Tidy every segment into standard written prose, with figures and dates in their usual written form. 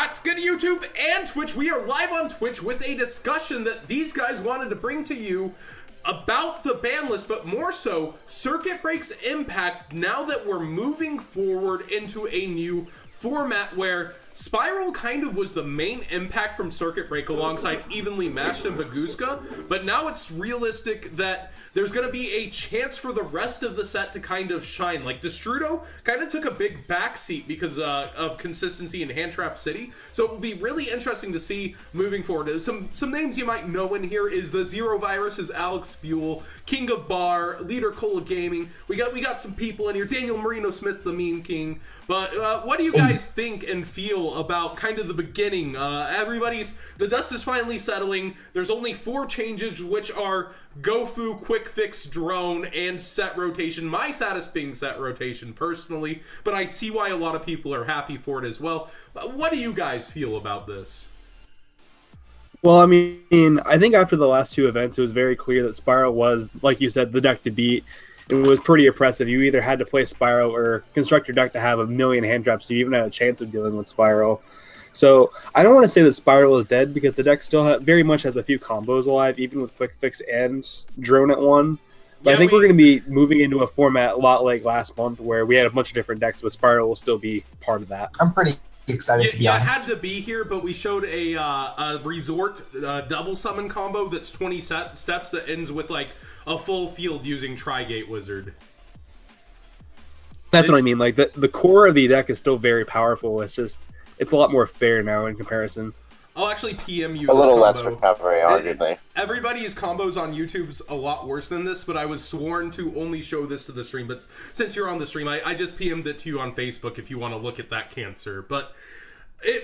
What's good, YouTube and Twitch? We are live on Twitch with a discussion that these guys wanted to bring to you about the ban list, but more so, circuit break's impact now that we're moving forward into a new format where Spiral kind of was the main impact from circuit break alongside Evenly Matched and Baguska, but now it's realistic that there's going to be a chance for the rest of the set to kind of shine. Like, Destrudo kind of took a big backseat because of consistency in Hand Trap City, so it will be really interesting to see moving forward. Some names you might know in here is the Zero Virus, is Alex Buell, King of Bar, Leader Cola Gaming. We got some people in here, Daniel Marino Smith, the Meme King. But what do you guys think and feel about kind of the beginning? The dust is finally settling. There's only 4 changes, which are Gofu, Quick Fix, Drone, and Set Rotation. My saddest being Set Rotation personally, but I see why a lot of people are happy for it as well. But what do you guys feel about this? Well, I mean, I think after the last 2 events, it was very clear that Spiral was, like you said, the deck to beat. It was pretty oppressive. You either had to play Spiral or construct your deck to have a million hand traps so you even had a chance of dealing with Spiral. So I don't want to say that Spiral is dead because the deck still very much has a few combos alive, even with Quick Fix and Drone at 1. But yeah, I think we're going to be moving into a format a lot like last month where we had a bunch of different decks, but Spiral will still be part of that. I'm pretty excited to be honest. I had to be here, but we showed a Resort double summon combo that's 20 steps that ends with like a full field using Tri-Gate Wizard. That's what I mean. Like the core of the deck is still very powerful. It's just it's a lot more fair now in comparison. I'll actually PM you a little combo. Less recovery, arguably. Everybody's combos on YouTube's a lot worse than this, but I was sworn to only show this to the stream. But since you're on the stream, I just PM'd it to you on Facebook if you want to look at that cancer. But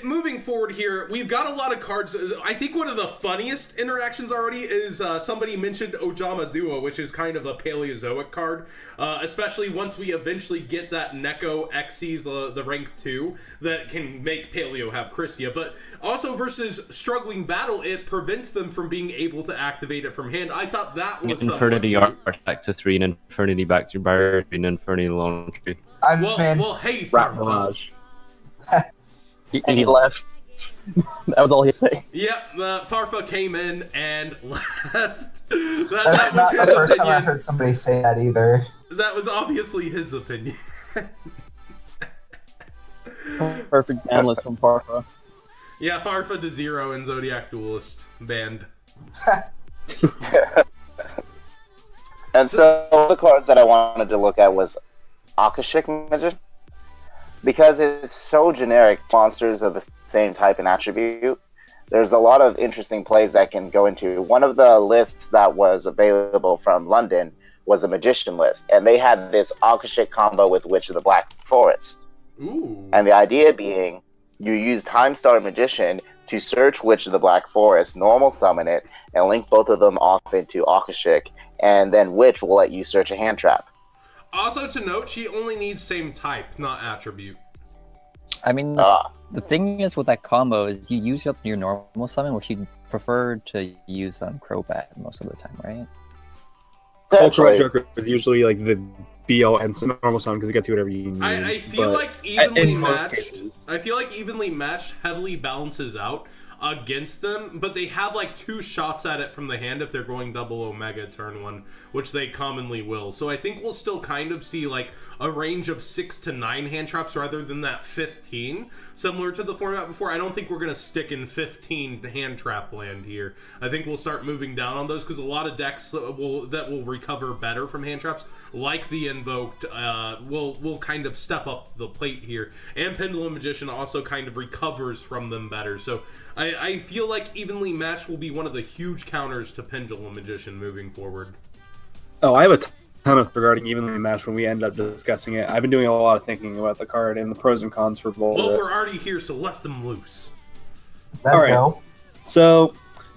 moving forward here, we've got a lot of cards. I think one of the funniest interactions already is somebody mentioned Ojama Duo, which is kind of a Paleozoic card, especially once we eventually get that Neko Xyz, the rank 2, that can make Paleo have Chrysia. But also versus Struggling Battle, it prevents them from being able to activate it from hand. I thought that was Infernity back to 3, and Infernity back to Barrier, and Infernity Laundry. Well, hey, Farfetch. And he left. That was all he said. Yep, Farfa came in and left. That's not the first time I heard somebody say that either. That was obviously his opinion. Perfect banlist from Farfa. Yeah, Farfa to 0 and Zodiac Duelist banned. And so the cards that I wanted to look at was Akashic Magician. Because it's so generic, monsters of the same type and attribute, there's a lot of interesting plays that can go into. One of the lists that was available from London was a Magician list, and they had this Akashic combo with Witch of the Black Forest. Ooh. And the idea being, you use Time Star Magician to search Witch of the Black Forest, normal summon it, and link both of them off into Akashic, and then Witch will let you search a hand trap. Also to note, she only needs same type, not attribute. I mean, the thing is with that combo is you use up your normal summon, which you prefer to use on Crobat most of the time, right? Ultra Joker is usually like the BL and normal summon because you get to whatever you need. I feel like evenly matched. I feel like evenly matched heavily balances out against them, but they have like 2 shots at it from the hand if they're going double Omega turn 1, which they commonly will. So I think we'll still kind of see like a range of 6 to 9 hand traps rather than that 15, similar to the format before. I don't think we're going to stick in 15 hand trap land here. I think we'll start moving down on those because a lot of decks that will recover better from hand traps, like the Invoked, will kind of step up to the plate here. And Pendulum Magician also kind of recovers from them better. So I feel like evenly matched will be one of the huge counters to Pendulum Magician moving forward. Oh, I have a ton of regarding evenly matched when we end up discussing it. I've been doing a lot of thinking about the card and the pros and cons for both. Well, we're already here, so let them loose. Let's go. So,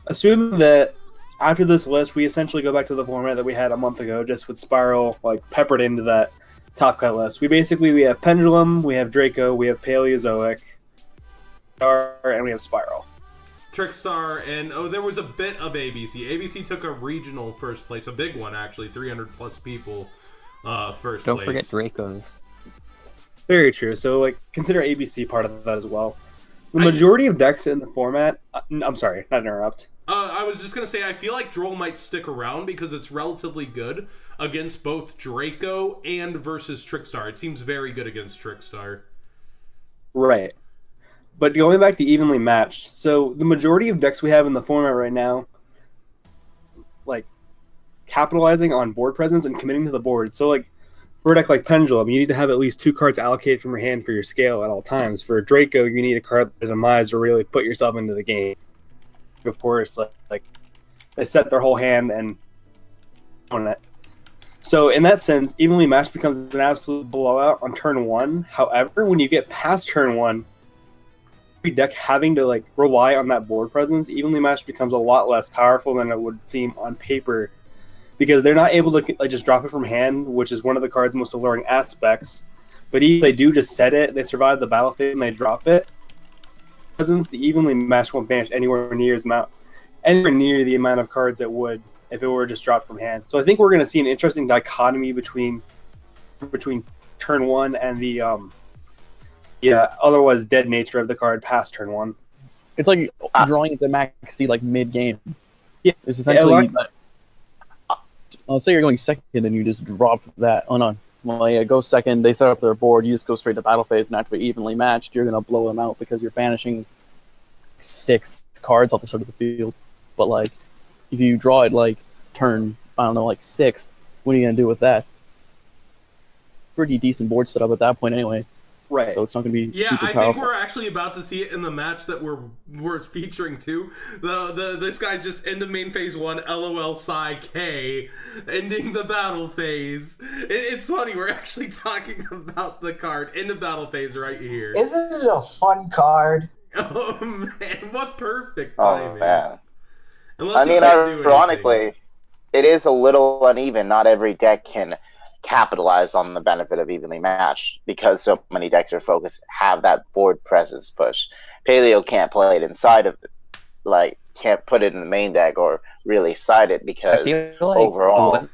assuming that after this list, we essentially go back to the format that we had a month ago, just with Spiral like peppered into that top cut list. We have Pendulum, we have Draco, we have Paleozoic, and we have Spiral. Trickstar, and there was a bit of ABC. ABC took a regional first place, a big one actually, 300 plus people first place. Don't forget Draco's. Very true. So like consider ABC part of that as well. The majority of decks in the format... I'm sorry, not interrupt. I was just going to say, I feel like Droll might stick around because it's relatively good against both Draco and versus Trickstar. It seems very good against Trickstar. Right. But going back to evenly matched, so the majority of decks we have in the format right now, like, capitalizing on board presence and committing to the board. So, like, for a deck like Pendulum, you need to have at least 2 cards allocated from your hand for your scale at all times. For Draco, you need a card that demise to really put yourself into the game. Of course, like they set their whole hand and on it. So in that sense, evenly matched becomes an absolute blowout on turn 1. However, when you get past turn 1, every deck having to like rely on that board presence, evenly matched becomes a lot less powerful than it would seem on paper, because they're not able to like just drop it from hand, which is one of the card's most alluring aspects. But even if they do just set it, they survive the battle phase and they drop it. Presence, the evenly matched won't vanish anywhere near the amount of cards it would if it were just dropped from hand. So I think we're going to see an interesting dichotomy between turn 1 and the otherwise dead nature of the card past turn 1. It's like drawing into maxi like mid game. Yeah, it's essentially. I'll say you're going second and you just drop that. Oh no, well yeah, go second. They set up their board. You just go straight to battle phase, and after evenly matched, you're gonna blow them out because you're banishing 6 cards off the start of the field. But like, if you draw it like turn, I don't know, like 6, what are you gonna do with that? Pretty decent board setup at that point anyway. Right. So it's not gonna be. Yeah, I think we're actually about to see it in the match that we're featuring too. This guy's just into main phase 1, LOL Psy K, ending the battle phase. It's funny, we're actually talking about the card in the battle phase right here. Isn't it a fun card? Oh man, what perfect Oh timing. man. Unless I mean, ironically, it is a little uneven. Not every deck can capitalize on the benefit of evenly matched because so many decks are focused, have that board presence push. Paleo can't play it inside of it, like can't put it in the main deck or really side it because I feel like overall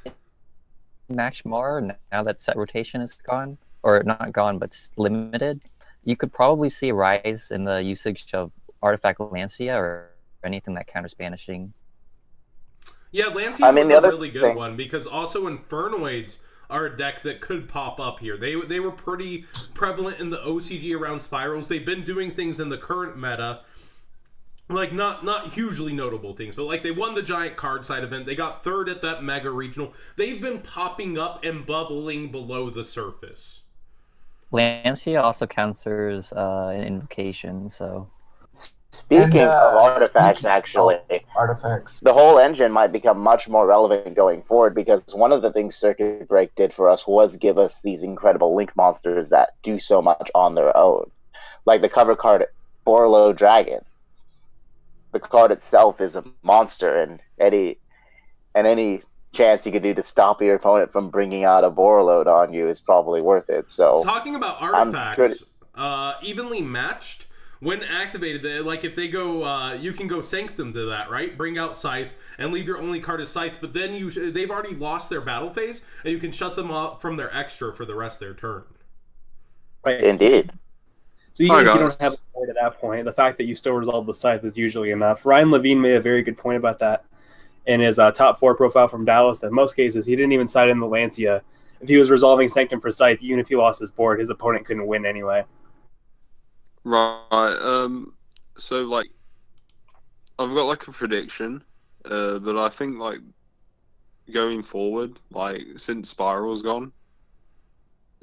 match more now that set rotation is gone, or not gone but limited. You could probably see a rise in the usage of Artifact Lancia or anything that counters banishing. Yeah, Lancia was a really good one because also Infernoids are a deck that could pop up here. They were pretty prevalent in the OCG around Spirals. They've been doing things in the current meta, like not hugely notable things, but like they won the Giant Card Side event. They got 3rd at that Mega Regional. They've been popping up and bubbling below the surface. Lancia also counters an invocation, so... Speaking of artifacts, artifacts, the whole engine might become much more relevant going forward because one of the things Circuit Break did for us was give us these incredible link monsters that do so much on their own. Like the cover card, Borlo Dragon. The card itself is a monster, and any chance you could do to stop your opponent from bringing out a Borlo on you is probably worth it. So, talking about artifacts, evenly matched. When activated, like if they go, you can go Sanctum to that, right? Bring out Scythe and leave your only card as Scythe, but then they've already lost their battle phase, and you can shut them off from their extra for the rest of their turn. Right. Indeed. So even if you don't have a board at that point, the fact that you still resolve the Scythe is usually enough. Ryan Levine made a very good point about that in his top 4 profile from Dallas, that in most cases he didn't even side in the Lancia. If he was resolving Sanctum for Scythe, even if he lost his board, his opponent couldn't win anyway. Right. So like, I've got like a prediction, but I think like going forward, like since Spiral's gone,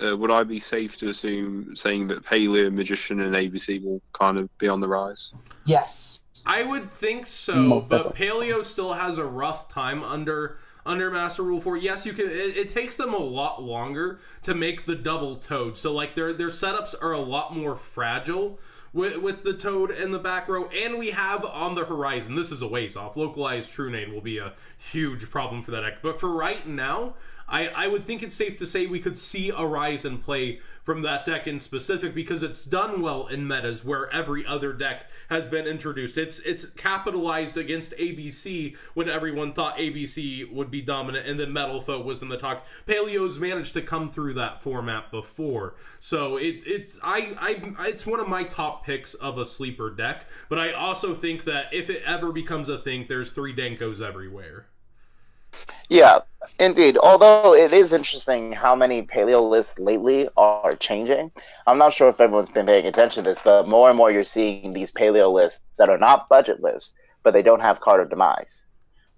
would I be safe to assume saying that Paleo, Magician, and ABC will kind of be on the rise? Yes, I would think so, but Paleo still has a rough time under Master Rule 4. Yes, you can. It takes them a lot longer to make the double Toad. So like their setups are a lot more fragile with the Toad and the back row. And we have on the horizon, this is a ways off, localized True Nade will be a huge problem for that deck. But for right now, I would think it's safe to say we could see a rise in play from that deck in specific, because it's done well in metas where every other deck has been introduced. It's capitalized against ABC when everyone thought ABC would be dominant, and then Metal Foe was in the talk. Paleo's managed to come through that format before, so it's one of my top picks of a sleeper deck. But I also think that if it ever becomes a thing, there's 3 Dankos everywhere. Yeah, indeed. Although it is interesting how many paleo lists lately are changing. I'm not sure if everyone's been paying attention to this, but more and more you're seeing these paleo lists that are not budget lists, but they don't have Card of Demise.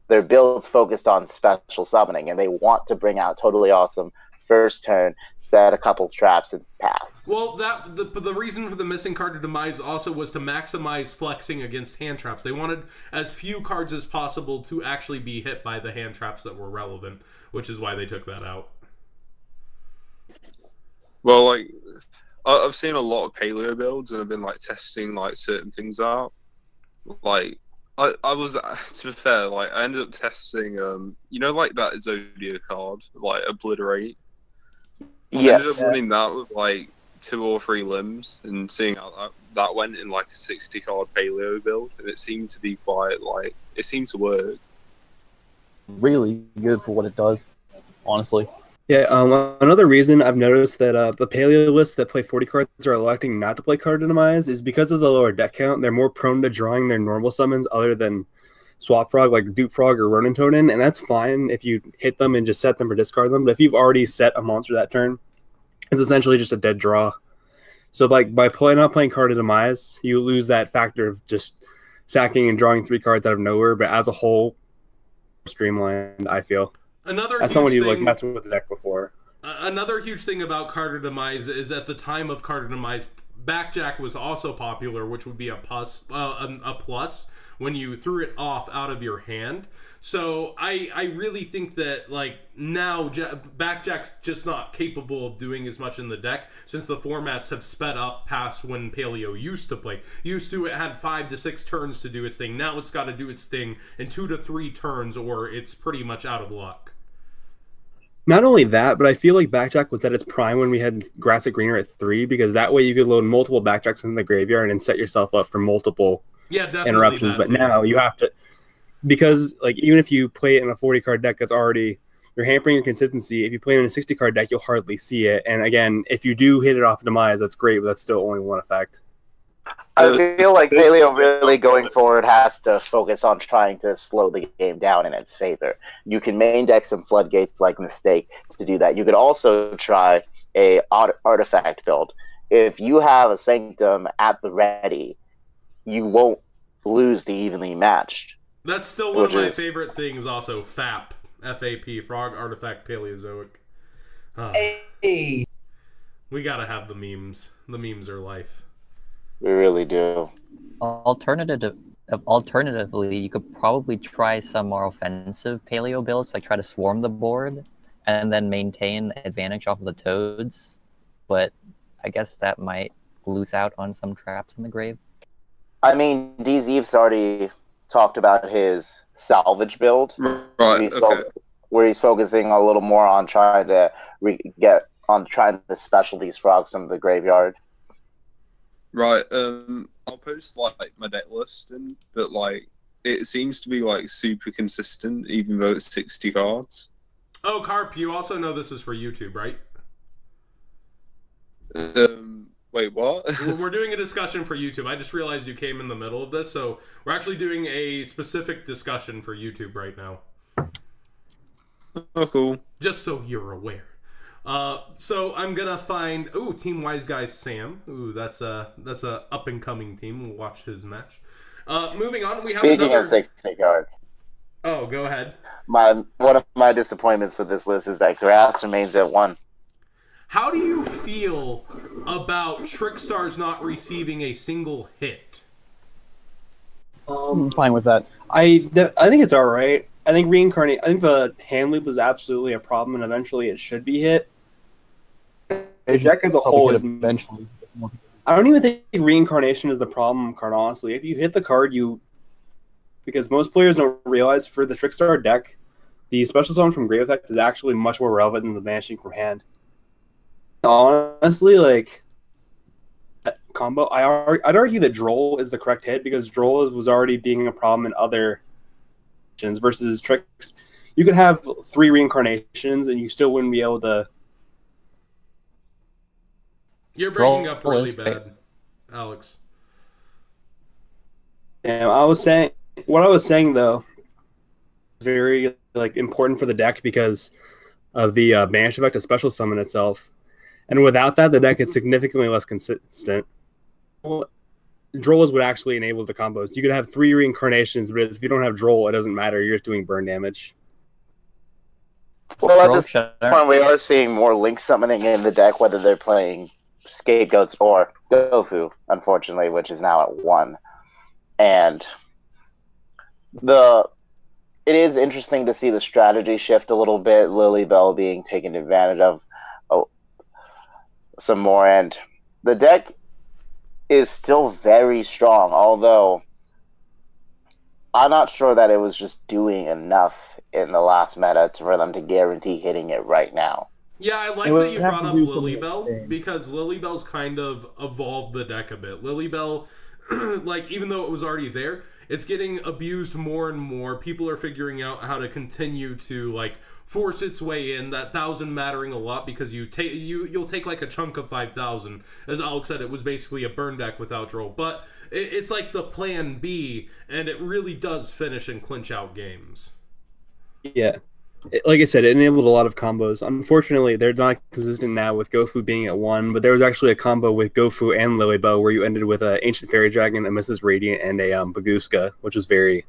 Their builds focused on special summoning, and they want to bring out totally awesome first turn, set a couple traps, and pass. Well, the reason for the missing Card of Demise also was to maximize flexing against hand traps. They wanted as few cards as possible to actually be hit by the hand traps that were relevant, which is why they took that out. Well, like, I've seen a lot of paleo builds, and I've been like testing like certain things out. Like, I was, to be fair, like I ended up testing, you know, like that Zodiac card, like Obliterate. Yes. I ended up running that with like 2 or 3 limbs and seeing how that went in like a 60 card paleo build, and it seemed to be quite like, it seemed to work. Really good for what it does, honestly. Yeah, another reason I've noticed that the paleo lists that play 40 cards are electing not to play Card of Demise is because of the lower deck count. They're more prone to drawing their normal summons other than Swap Frog, like Dupe Frog or Ronin Tonin, and that's fine if you hit them and just set them or discard them. But if you've already set a monster that turn, it's essentially just a dead draw. So like by not playing Card of Demise, you lose that factor of just sacking and drawing 3 cards out of nowhere. But as a whole, streamlined, I feel. As someone who like messing with the deck before. Another huge thing about Card of Demise is at the time of Card of Demise, Backjack was also popular, which would be a plus when you threw it off out of your hand. So I really think that like now Backjack's just not capable of doing as much in the deck, since the formats have sped up past when Paleo used to play. It had 5 to 6 turns to do its thing. Now it's got to do its thing in 2 to 3 turns, or it's pretty much out of luck. Not only that, but I feel like Backjack was at its prime when we had Grassic Greener at 3, because that way you could load multiple Backjacks in the graveyard and set yourself up for multiple interruptions. But now you have to, because like even if you play it in a 40-card deck that's already, you're hampering your consistency. If you play it in a 60-card deck, you'll hardly see it. And again, if you do hit it off Demise, that's great, but that's still only one effect. I feel like Paleo really going forward has to focus on trying to slow the game down in its favor. You can main deck some Floodgates like Mistake to do that. You could also try a artifact build. If you have a Sanctum at the ready, you won't lose the evenly matched. That's still one of my favorite things also, FAP. F-A-P, Frog Artifact Paleozoic. Hey. We gotta have the memes. The memes are life. We really do. Alternatively, you could probably try some more offensive paleo builds, like try to swarm the board and then maintain advantage off of the toads. But I guess that might lose out on some traps in the grave. I mean, DZeve's already talked about his salvage build, right? Where he's focusing a little more on trying to trying to special these frogs from the graveyard. Right. I'll post like my deck list, but like it seems to be like super consistent, even though it's 60 cards. Oh, Carp, you also know this is for YouTube, right? Wait, what? We're doing a discussion for YouTube. I just realized you came in the middle of this, so we're actually doing a specific discussion for YouTube right now. Oh, cool. Just so you're aware. So I'm gonna find Team Wise Guys Sam. That's a up and coming team. We'll watch his match. Moving on, we have another. Speaking of 60 cards. Oh, go ahead. One of my disappointments with this list is that Grass remains at 1. How do you feel about Trickstars not receiving a single hit? I'm fine with that. I think it's all right. I think the hand loop is absolutely a problem, and eventually it should be hit. The deck as a whole is eventually. I don't even think reincarnation is the problem, card honestly. If you hit the card, because most players don't realize for the Trickstar deck, the special summon from Grave Effect is actually much more relevant than the banishing from hand. Honestly, like that combo, I'd argue that Droll is the correct hit because Droll was already being a problem in other versus Tricks. You could have 3 reincarnations and you still wouldn't be able to. You're breaking up really bad, Alex. Yeah, what I was saying though, is very like important for the deck because of the banish effect of special summon itself, and without that, the deck is significantly less consistent. Drolls would actually enable the combos. You could have 3 reincarnations, but if you don't have Droll, it doesn't matter. You're just doing burn damage. Well, at this point, we are seeing more link summoning in the deck, whether they're playing Scapegoats or Gofu, unfortunately, which is now at 1. And it is interesting to see the strategy shift a little bit. Lilybell being taken advantage of some more, and the deck is still very strong. Although I'm not sure that it was just doing enough in the last meta for them to guarantee hitting it right now. Yeah, I like that you brought up Lilybell because Lilybell's kind of evolved the deck a bit. Lilybell, like, even though it was already there, it's getting abused more and more. People are figuring out how to continue to, like, force its way in. That 1,000 mattering a lot because you'll take like a chunk of 5,000. As Alex said, it was basically a burn deck without Droll, but it's like the plan B, and it really does finish and clinch out games. Yeah. Like I said, it enabled a lot of combos. Unfortunately, they're not consistent now with Gofu being at 1, but there was actually a combo with Gofu and Lilybell where you ended with an Ancient Fairy Dragon, a Mrs. Radiant, and a Baguska, which was very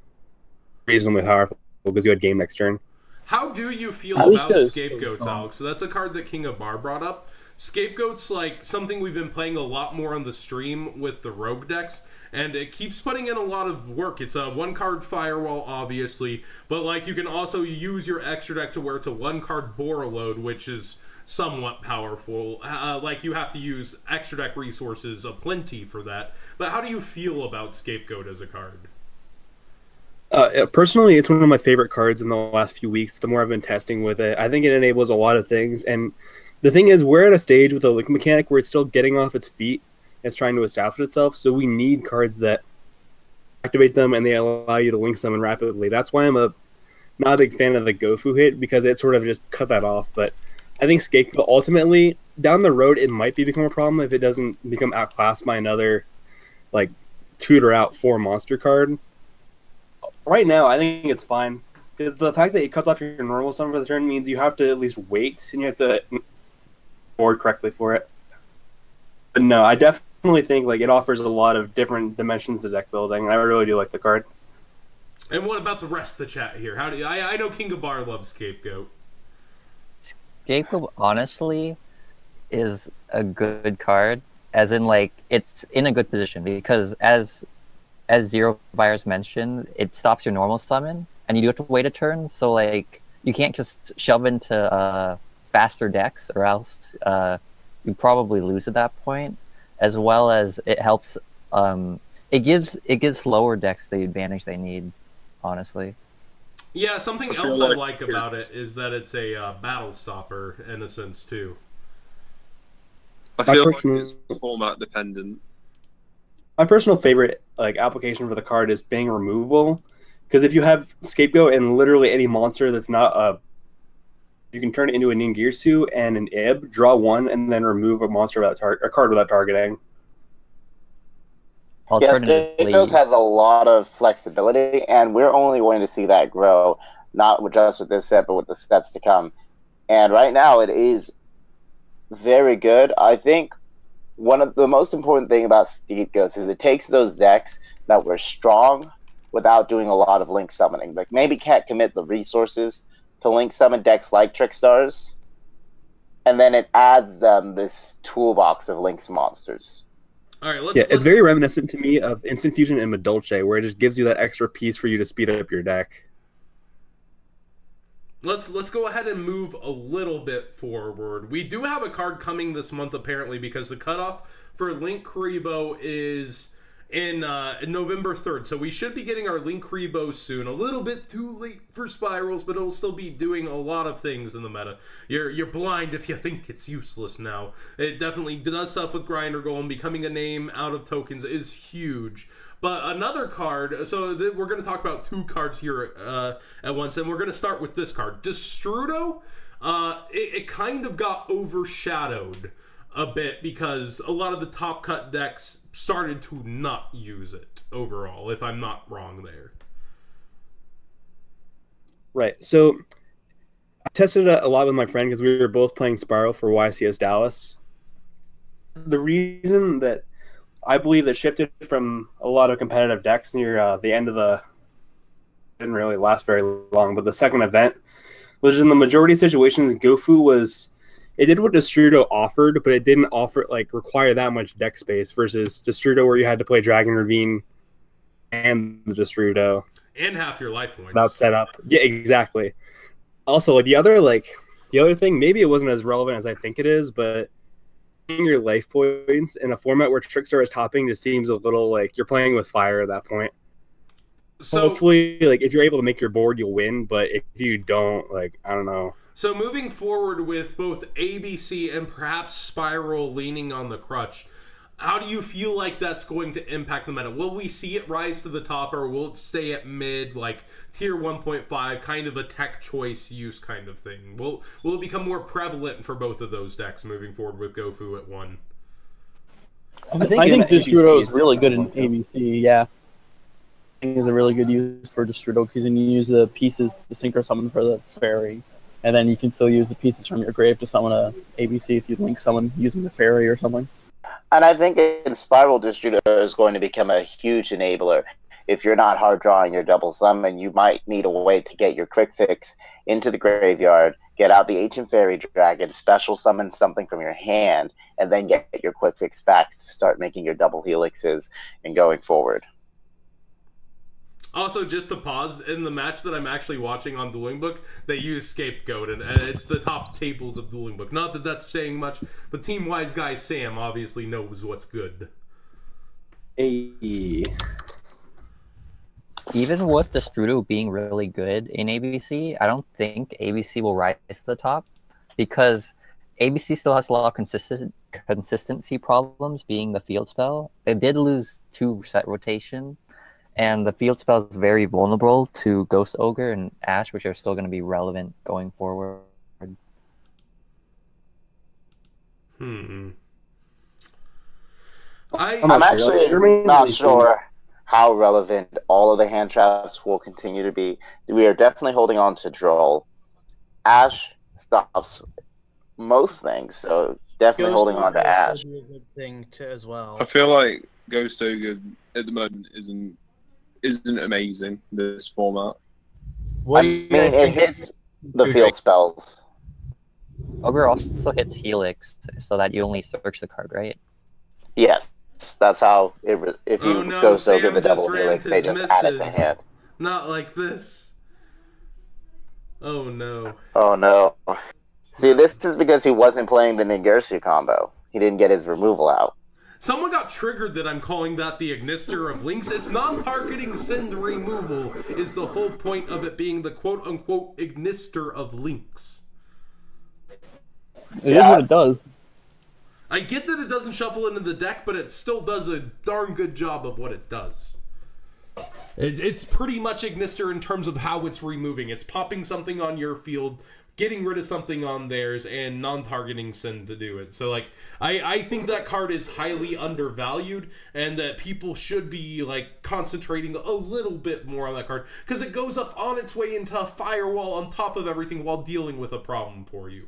reasonably powerful because you had game next turn. How do you feel about Scapegoats, Alex? So that's a card that King of Bar brought up. Scapegoats, like, something we've been playing a lot more on the stream with the Rogue decks, and it keeps putting in a lot of work. It's a 1-card firewall, obviously, but, like, you can also use your extra deck to where it's a 1-card Bora load, which is somewhat powerful. Like, you have to use extra deck resources aplenty for that. But how do you feel about Scapegoat as a card? Personally, it's one of my favorite cards in the last few weeks. The more I've been testing with it, I think it enables a lot of things. And the thing is, we're at a stage with a link mechanic where it's still getting off its feet. It's trying to establish itself. So we need cards that activate them and they allow you to link summon rapidly. That's why I'm not a big fan of the Gofu hit because it sort of just cut that off. But I think Scapegoat ultimately down the road it might become a problem if it doesn't become outclassed by another like tutor out 4 monster card. Right now, I think it's fine because the fact that it cuts off your normal summon for the turn means you have to at least wait and you have to board correctly for it. But no, I definitely think like it offers a lot of different dimensions to deck building, and I really do like the card. And what about the rest of the chat here? How do you, I know King of Bar loves Scapegoat. Scapegoat honestly is a good card, as in like it's in a good position because as Zero Virus mentioned, it stops your normal summon, and you do have to wait a turn. So like you can't just shove into faster decks, or else you probably lose at that point. As well as it helps, it gives slower decks the advantage they need. Honestly. Yeah, something else I like about it is that it's a battle stopper in a sense too. I feel like it's format dependent. My personal favorite like application for the card is being removable, because if you have Scapegoat and literally any monster that's not you can turn it into a Ningirsu and an Ib, draw 1, and then remove a monster without a card without targeting. Yes, Scapegoat has a lot of flexibility, and we're only going to see that grow, not just with this set, but with the sets to come. And right now, it is very good. I think one of the most important thing about Scapegoats is it takes those decks that were strong without doing a lot of link summoning. Like maybe can't commit the resources to link summon decks like Trickstars, and then it adds them this toolbox of links monsters. All right, it's very reminiscent to me of Instant Fusion and Madolche, where it just gives you that extra piece for you to speed up your deck. Let's go ahead and move a little bit forward. We do have a card coming this month, apparently, because the cutoff for Link Kuriboh is in November 3rd. So we should be getting our Link Rebo soon. A little bit too late for Spirals, but it'll still be doing a lot of things in the meta. You're blind if you think it's useless now. It definitely does stuff with Grinder Golem. Becoming a name out of tokens is huge. But another card, so we're going to talk about 2 cards here at once, and we're going to start with this card. Destrudo, it kind of got overshadowed a bit because a lot of the top cut decks started to not use it overall, if I'm not wrong there. Right. So I tested it a lot with my friend because we were both playing Spiral for YCS Dallas. The reason that I believe that shifted from a lot of competitive decks near the end of the didn't really last very long, but the second event was in the majority of situations Gofu was it did what Destrudo offered, but it didn't offer require that much deck space versus Destrudo where you had to play Dragon Ravine and the Destrudo. And half your life points. Without setup. Yeah, exactly. Also, the other thing, maybe it wasn't as relevant as I think it is, but your life points in a format where Trickstar is topping just seems a little like you're playing with fire at that point. So hopefully, if you're able to make your board, you'll win. But if you don't, I don't know. So moving forward with both ABC and perhaps Spiral leaning on the crutch, how do you feel like that's going to impact the meta? Will we see it rise to the top, or will it stay at mid, tier 1.5, kind of a tech choice use kind of thing? Will it become more prevalent for both of those decks moving forward with Gofu at 1? I think Destrudo is really good in ABC, yeah. I think it's a really good use for Destrudo because you can use the pieces to synchro summon for the fairy. And then you can still use the pieces from your grave to summon a ABC if you link someone using the fairy or something. And I think in Spiral, Destrudo is going to become a huge enabler. If you're not hard drawing your double summon, you might need a way to get your quick fix into the graveyard, get out the Ancient Fairy Dragon, special summon something from your hand, and then get your quick fix back to start making your double helixes and going forward. Also, just to pause, in the match that I'm actually watching on Dueling Book, they use Scapegoat, and it's the top tables of Dueling Book. Not that that's saying much, but Team Wise Guy Sam obviously knows what's good. Hey. Even with Destrudo being really good in ABC, I don't think ABC will rise to the top because ABC still has a lot of consistency problems, being the field spell. They did lose 2 set rotation. And the field spell is very vulnerable to Ghost Ogre and Ash, which are still going to be relevant going forward. I'm actually not sure how relevant all of the hand traps will continue to be. We are definitely holding on to Droll. Ash stops most things, so definitely holding on to Ash. Be a good thing as well. I feel like Ghost Ogre at the moment isn't amazing, this format. I mean, it hits the field spells. Ogre also hits Helix, so that you only search the card, right? Yes, that's how it. If you Ghost Ogre the double Helix, they just add it to hand. Not like this. Oh no. Oh no. See, this is because he wasn't playing the Ningirsu combo. He didn't get his removal out. Someone got triggered that I'm calling that the Ignister of Links. It's non-targeting Send removal is the whole point of it being the quote-unquote Ignister of Links. It is what it does. I get that it doesn't shuffle into the deck, but it still does a darn good job of what it does. It's pretty much Ignister in terms of how it's removing. It's popping something on your field, getting rid of something on theirs, and non-targeting Send to do it. So, I think that card is highly undervalued, and that people should be, concentrating a little bit more on that card, because it goes up on its way into a firewall on top of everything while dealing with a problem for you.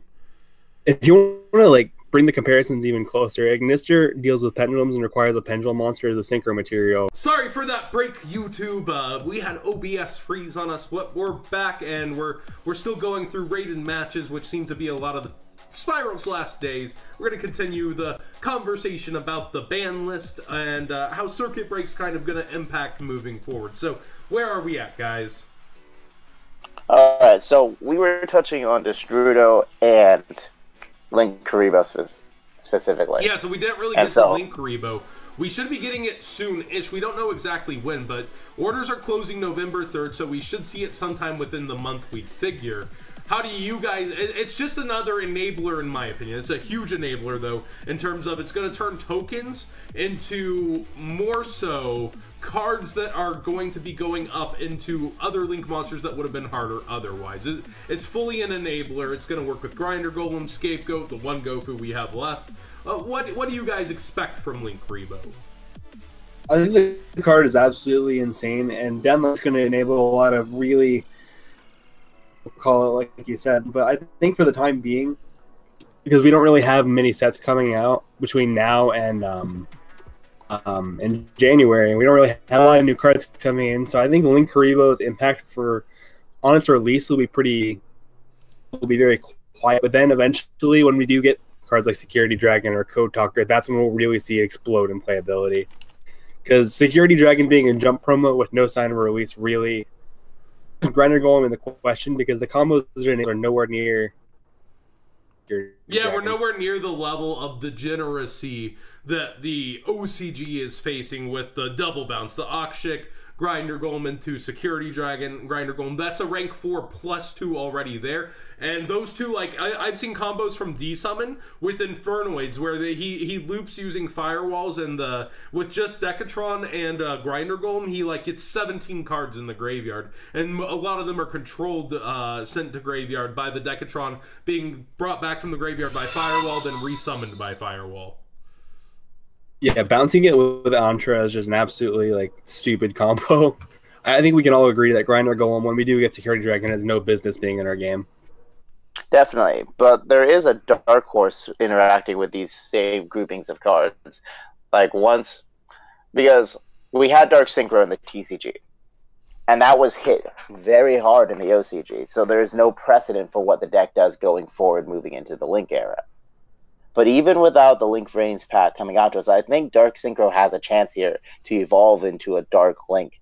If you want to, bring the comparisons even closer, Ignister deals with pendulums and requires a pendulum monster as a synchro material. Sorry for that break, YouTube. We had OBS freeze on us. We're back, and we're still going through rated matches, which seem to be a lot of the Spiral's last days. We're going to continue the conversation about the ban list and how circuit break's kind of going to impact moving forward. So, where are we at, guys? Alright, so we were touching on Destrudo and Link Karibo specifically. Yeah, so we didn't really get to Link Karibo. We should be getting it soon-ish. We don't know exactly when, but orders are closing November 3rd, so we should see it sometime within the month, we'd figure. How do you guys... It's just another enabler, in my opinion. It's a huge enabler, though, in terms of it's going to turn tokens into more so cards that are going to be going up into other Link monsters that would have been harder otherwise. It's fully an enabler. It's going to work with Grinder Golem, Scapegoat, the one Gofu we have left. What do you guys expect from Link Rebo? I think the card is absolutely insane, and Banlist going to enable a lot of really... call it like you said, but I think for the time being, because we don't really have many sets coming out between now and in January, and we don't really have a lot of new cards coming in, so I think Link Haribo's impact on its release will be very quiet. But then eventually, when we do get cards like Security Dragon or Code Talker, that's when we'll really see it explode in playability. Because Security Dragon being a jump promo with no sign of a release really Grinder Golem in the question, because the combos are nowhere near. Yeah, we're nowhere near the level of degeneracy that the OCG is facing with the double bounce, the Akshik, Grinder Golem into Security Dragon, Grinder Golem. That's a rank 4 +2 already there. And those two, like, I've seen combos from D-Summon with Infernoids where he loops using firewalls, and with just Decatron and Grinder Golem, he like gets 17 cards in the graveyard. And a lot of them are controlled, sent to graveyard by the Decatron being brought back from the graveyard by Firewall, then resummoned by Firewall. Yeah, bouncing it with Antra is just an absolutely like stupid combo. I think we can all agree that Grinder Golem, when we do get Security Dragon, has no business being in our game. Definitely, but there is a dark horse interacting with these same groupings of cards. Like once, because we had Dark Synchro in the TCG, and that was hit very hard in the OCG, so there is no precedent for what the deck does going forward moving into the Link era. But even without the Link Vrains pack coming out to us, I think Dark Synchro has a chance here to evolve into a Dark Link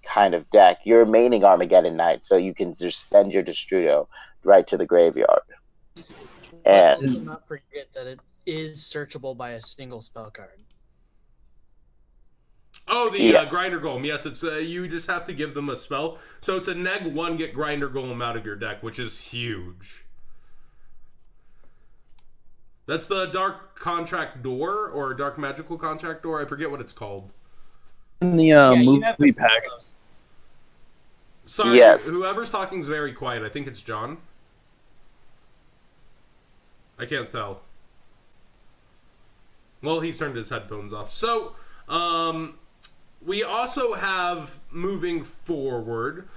kind of deck. You're maining Armageddon Knight, so you can just send your Destrudo right to the graveyard. And let's not forget that it is searchable by a single spell card. Oh, the yes. Grinder Golem. Yes, it's you just have to give them a spell. So it's a neg 1, get Grinder Golem out of your deck, which is huge. That's the Dark Contract Door, or Dark Magical Contract Door. I forget what it's called. In the movie pack. Sorry, yes. Whoever's talking is very quiet. I think it's John. I can't tell. Well, he's turned his headphones off. So, we also have, moving forward,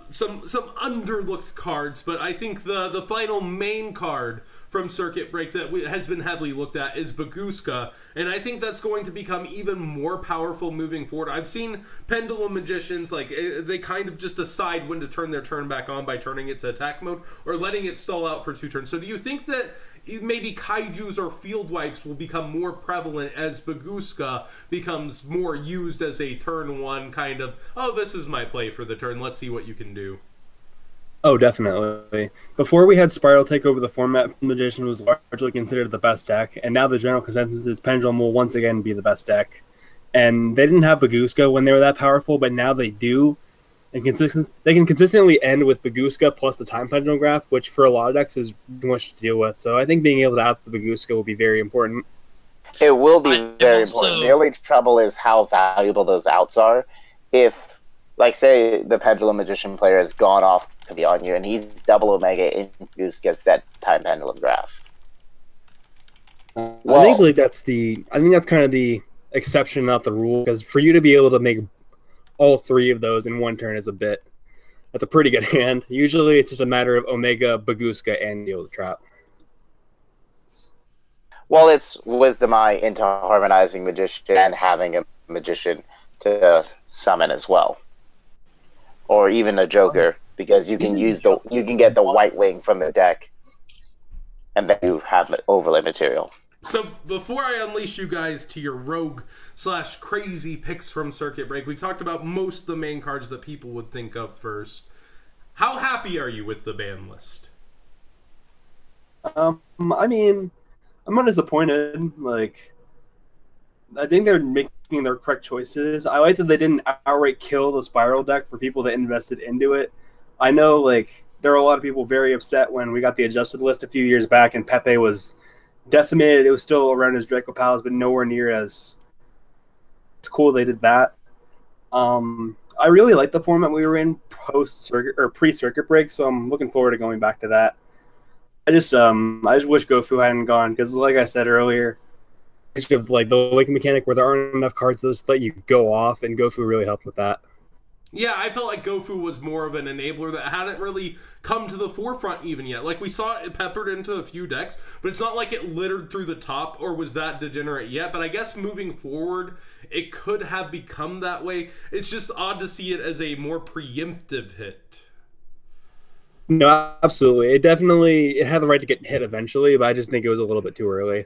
some underlooked cards, but I think the final main card from Circuit Break that has been heavily looked at is Baguska, and I think that's going to become even more powerful moving forward. I've seen Pendulum Magicians, like, they kind of just decide when to turn their turn back on by turning it to attack mode or letting it stall out for 2 turns. So do you think that maybe Kaijus or Field Wipes will become more prevalent as Baguska becomes more used as a turn 1 kind of, oh, this is my play for the turn, let's see what you can do? Oh, definitely. Before we had Spiral take over the format, Magician was largely considered the best deck, and now the general consensus is Pendulum will once again be the best deck. And they didn't have Baguska when they were that powerful, but now they do. And they can consistently end with Baguska plus the Time Pendulum Graph, which for a lot of decks is too much to deal with. So I think being able to out the Baguska will be very important. It will be very important. The only trouble is how valuable those outs are. If, like, say the Pendulum Magician player has gone off on you and he's double Omega in Baguska set Time Pendulum Graph. I think like that's kind of the exception, not the rule, because for you to be able to make all 3 of those in 1 turn is that's a pretty good hand. Usually it's just a matter of Omega, Baguska, and deal with the trap. Well, it's Wisdom Eye into Harmonizing Magician and having a Magician to summon as well. Or even a Joker, because you can get the White Wing from the deck, and then you have overlay material. So before I unleash you guys to your rogue/crazy picks from Circuit Break, we talked about most of the main cards that people would think of first. How happy are you with the ban list? I mean, I'm not disappointed. Like, I think they're making their correct choices. I like that they didn't outright kill the Spiral deck for people that invested into it. I know, like, there were a lot of people very upset when we got the adjusted list a few years back and Pepe was decimated. It was still around his Draco Pals, but nowhere near as it's cool they did that. I really like the format we were in post-circuit or pre-circuit break, so I'm looking forward to going back to that. I just wish Gofu hadn't gone because, like I said earlier, of like the Awaken mechanic where there aren't enough cards to just let you go off, and Gofu really helped with that. Yeah, I felt like Gofu was more of an enabler that hadn't really come to the forefront even yet. Like, we saw it peppered into a few decks, but it's not like it littered through the top or was that degenerate yet. But I guess moving forward, it could have become that way. It's just odd to see it as a more preemptive hit. No, absolutely. It had the right to get hit eventually, but I just think it was a little bit too early.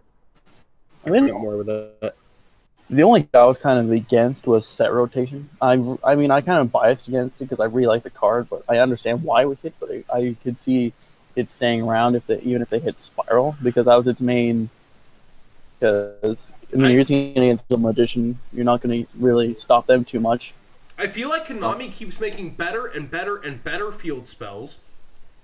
I mean, more with it. The only thing I was kind of against was set rotation. I mean, I kind of biased against it because I really like the card, but I understand why it was hit. But I could see it staying around even if they hit Spiral, because that was its main. Because I mean, you're using it against the Magician, you're not going to really stop them too much. I feel like Konami keeps making better and better and better field spells.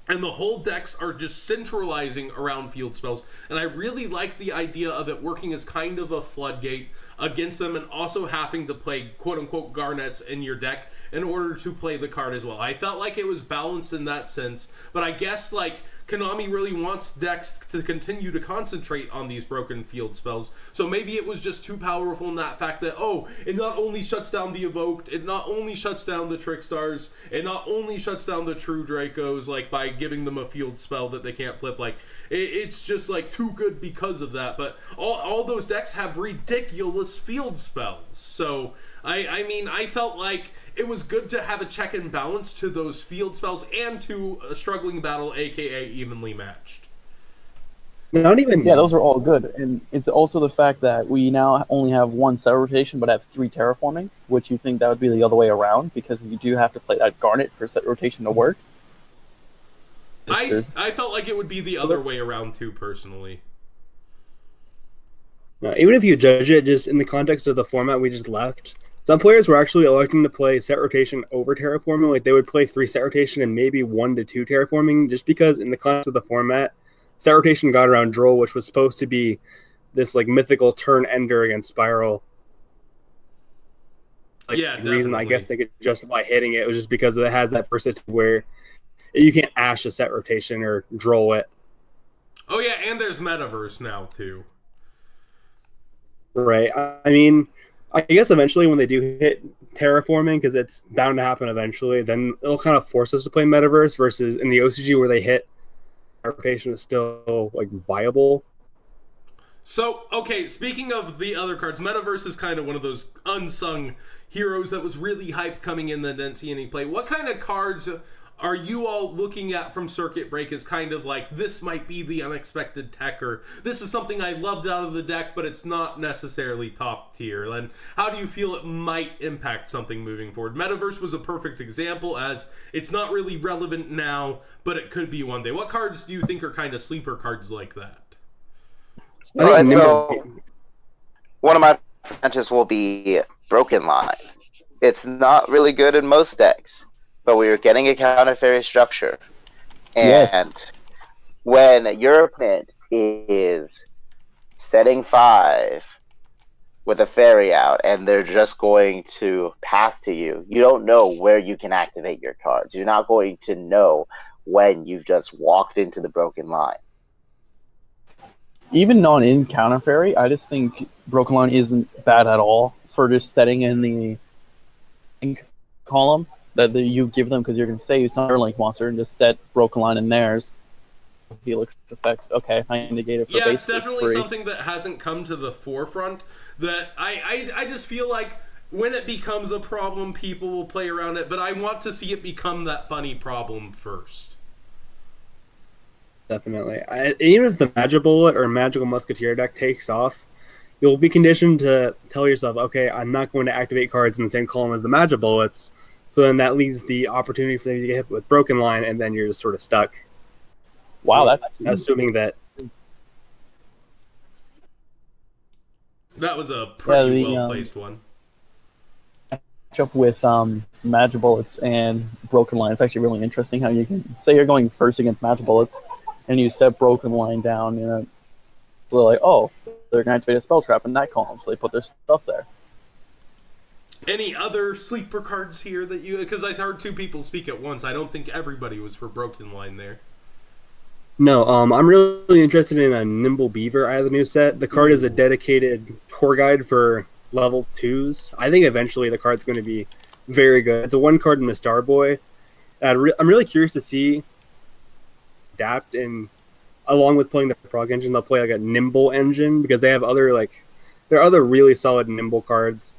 And the whole decks are just centralizing around field spells. And I really like the idea of it working as kind of a floodgate against them and also having to play quote-unquote Garnets in your deck in order to play the card as well. I felt like it was balanced in that sense. But I guess, like, Konami really wants decks to continue to concentrate on these broken field spells. So maybe it was just too powerful in that fact that, oh, it not only shuts down the Evoked, it not only shuts down the Trickstars, it not only shuts down the True Dracos, like, by giving them a field spell that they can't flip. Like, it's just, like, too good because of that. But all those decks have ridiculous field spells. So, I mean, I felt like it was good to have a check and balance to those field spells and to a struggling battle, aka evenly matched. Not even. Yeah, those are all good, and it's also the fact that we now only have one set rotation, but have 3 terraforming, which you think that would be the other way around because you do have to play that Garnet for set rotation to work. I felt like it would be the other way around too, personally. Even if you judge it just in the context of the format we just left. Some players were actually electing to play set rotation over terraforming. Like, they would play 3 set rotation and maybe 1 to 2 terraforming, just because in the context of the format, set rotation got around Droll, which was supposed to be this like mythical turn ender against Spiral. Like, yeah, the reason I guess they could justify hitting it was just because it has that versatility where you can't ash a set rotation or Droll it. Oh yeah, and there's Metaverse now too. Right. I mean, I guess eventually when they do hit terraforming, because it's bound to happen eventually, then it'll kind of force us to play Metaverse versus in the OCG where they hit terraformation is still like viable. So, okay, speaking of the other cards, Metaverse is kind of one of those unsung heroes that was really hyped coming in that didn't see any play. What kind of cards are you all looking at from Circuit Break as kind of like, this might be the unexpected tech, or this is something I loved out of the deck, but it's not necessarily top tier? And how do you feel it might impact something moving forward? Metaverse was a perfect example, as it's not really relevant now, but it could be one day. What cards do you think are kind of sleeper cards like that? Alright, so one of my franchises will be Broken Line. It's not really good in most decks, but we were getting a counter fairy structure. And when your opponent is setting 5 with a fairy out and they're just going to pass to you, you don't know where you can activate your cards. You're not going to know when you've just walked into the Broken Line. Even non-in counter fairy, I just think Broken Line isn't bad at all for just setting in the column that you give them, because you're going to say it's not a link monster and just set Broken Line in theirs. Helix effect. Okay, I negate it for yeah, it's definitely something that hasn't come to the forefront. That I just feel like when it becomes a problem, people will play around it, but I want to see it become that funny problem first. Definitely. Even if the Magic Bullet or Magical Musketeer deck takes off, you'll be conditioned to tell yourself, okay, I'm not going to activate cards in the same column as the Magic Bullets. So then that leaves the opportunity for them to get hit with Broken Line, and then you're just sort of stuck. Wow, that's assuming that. That was a pretty the, well placed one. Up with Magic Bullets and Broken Line. It's actually really interesting how you can say you're going first against Magic Bullets, and you set Broken Line down. You know, they're like, oh, they're gonna activate a spell trap in that column, so they put their stuff there. Any other sleeper cards here that you? Because I heard two people speak at once. I don't think everybody was for Broken Line there. No, I'm really interested in a Nimble Beaver out of the new set. The card is a dedicated tour guide for level 2s. I think eventually the card's going to be very good. It's a one card in the Star Boy. I'm really curious to see adapt, and along with playing the Frog engine, they'll play like a Nimble engine, because they have other there are other really solid Nimble cards.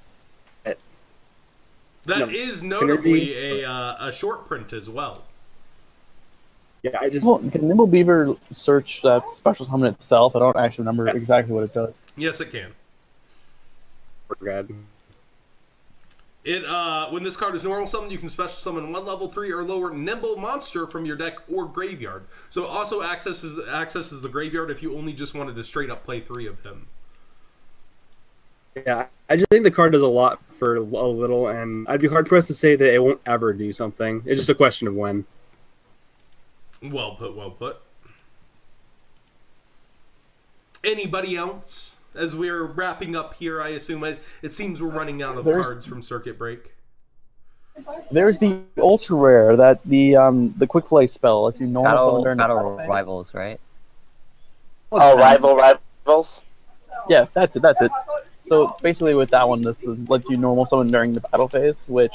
That is notably a short print as well. Yeah, can Nimble Beaver search that special summon itself? I don't actually remember exactly what it does. Yes, it can. God. When this card is normal summoned, you can special summon one level 3 or lower Nimble monster from your deck or graveyard. So it also accesses the graveyard if you only just wanted to straight up play 3 of him. Yeah, I just think the card does a lot for a little, and I'd be hard pressed to say that it won't ever do something. It's just a question of when. Well put, well put. Anybody else? As we're wrapping up here, I assume it seems we're running out of cards from Circuit Break. There's the ultra rare that the quick play spell lets you normal summon Battle Rivals, right? Oh, Rivals? Yeah, that's it. So basically with that one, this lets you normal summon during the battle phase, which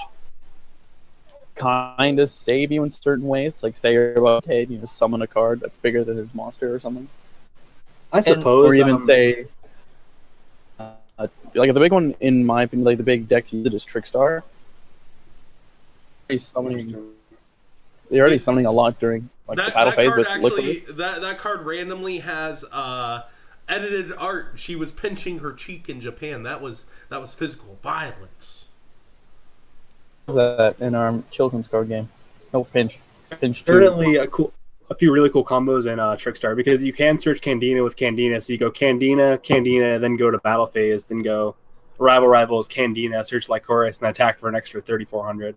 kind of save you in certain ways. Like say you're about to you just summon a card that's bigger than his monster or something. I suppose. Or even say, like the big one, in my opinion, like the big deck to use it is Trickstar. They're already summoning a lot during the battle phase. Card actually, that card randomly has edited art. She was pinching her cheek in Japan. That was physical violence. That in our children's card game. No pinch. Certainly a few really cool combos in Trickstar, because you can search Candina with Candina. So you go Candina, then go to battle phase, then go Rivals, Candina, search Lycoris, and attack for an extra 3,400.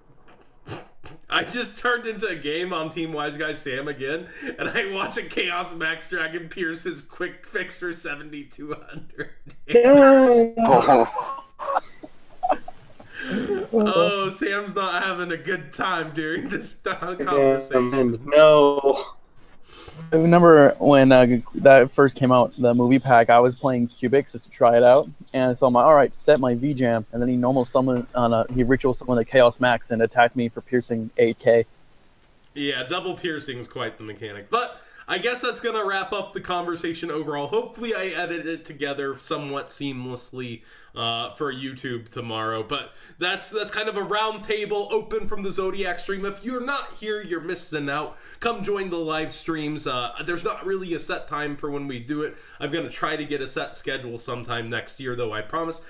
I just turned into a game on Team Wise Guy Sam again, and I watch a Chaos Max Dragon pierce his quick fix for 7,200. Oh, Sam's not having a good time during this conversation. No. I remember when that first came out, the movie pack, I was playing Cubics just to try it out, and so I'm like, alright, set my V-Jam, and then he normal summoned he ritual summoned a Chaos Max and attacked me for piercing 8k. Yeah, double piercing is quite the mechanic. But I guess that's going to wrap up the conversation overall. Hopefully I edited it together somewhat seamlessly for YouTube tomorrow. But that's kind of a round table open from the Zodiac stream. If you're not here, you're missing out. Come join the live streams. There's not really a set time for when we do it. I'm going to try to get a set schedule sometime next year, though, I promise.